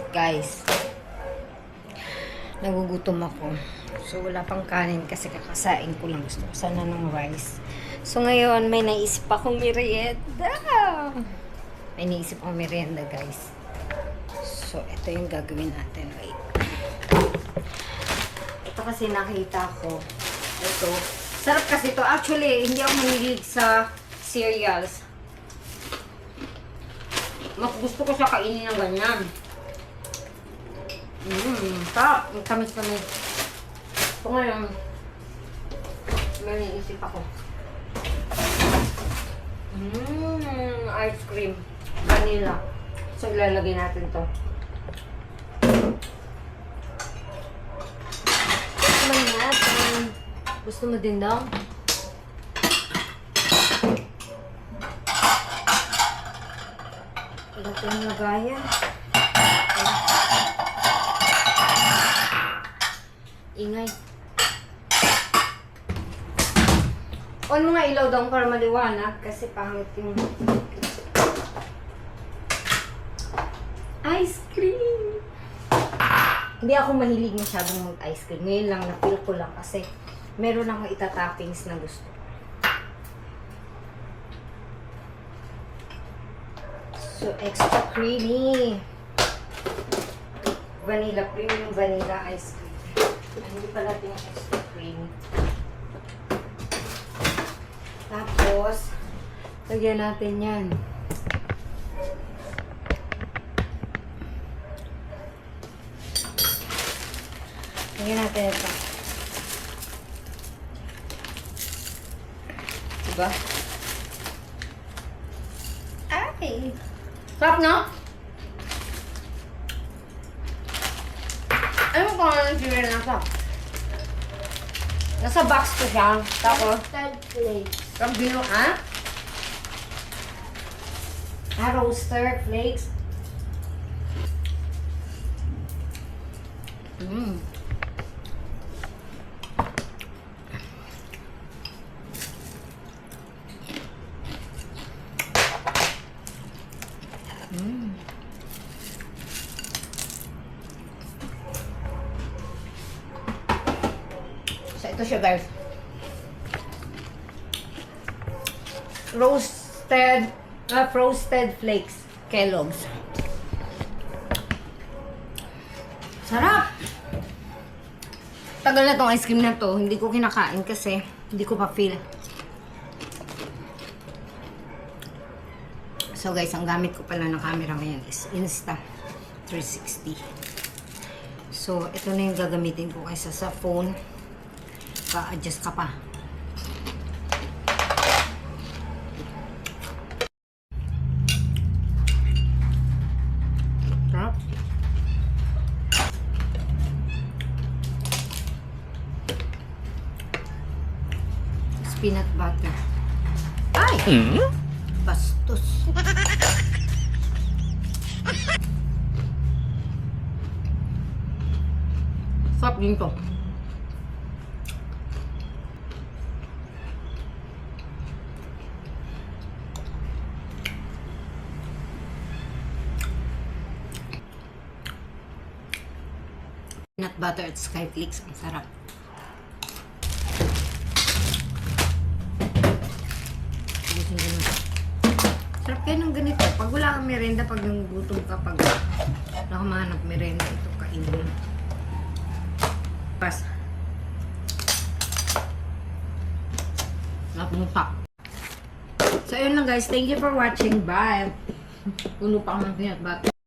Guys, nagugutom ako. So, wala pang kanin kasi kakasain ko lang. Gusto ko sana ng rice. So, ngayon, may naisip akong merienda. May naisip akong merienda, guys. So, ito yung gagawin natin. Wait. Ito kasi nakita ko. Ito. Sarap kasi ito. Actually, hindi ako manilig sa cereals. Mas gusto ko siya kainin ng ganyan. Sarap. Tamis-tamis. Ito ngayon, may naisip ako. Ice cream. Vanilla. So, ilalagay natin to. Tikman natin. Gusto mo din daw? Ito yung lagayan. Ingay. On mo nga ilaw daw para maliwanag kasi pangit yung ice cream. Hindi ako mahilig masyadong mag-ice cream. Ngayon lang, na-feel ko lang kasi meron akong itatoppings na gusto. So, extra creamy. Vanilla, premium vanilla ice cream. Hindi pala ito yung extra creamy. Tapos, lagyan natin yan. Lagyan natin ito. Diba? Ay! Sarap, no? Ano kung ano yung sila nasa? Nasa box ko siya. Tapos, Roasted flakes. Rambino, ha? Roaster flakes. So, ito siya, guys. Frosted flakes. Kellogg's. Sarap! Tagal na tong ice cream na to. Hindi ko kinakain kasi hindi ko pa feel. So guys, ang gamit ko pala ng camera ngayon is Insta360. So, ito na yung gagamitin ko kaysa sa phone. Ka-adjust ka pa. Sarap. Peanut butter. Ay! Bastos. Sarap din to. Peanut butter at skyflakes. Ang sarap. Sarap kayo ng ganito. Pag wala kang merenda, pag nangugutom ka, pag nakamanap merenda, ito kainin. Pas. Napunta. So, ayun lang guys. Thank you for watching. Bye. Puno pa ako ng peanut butter.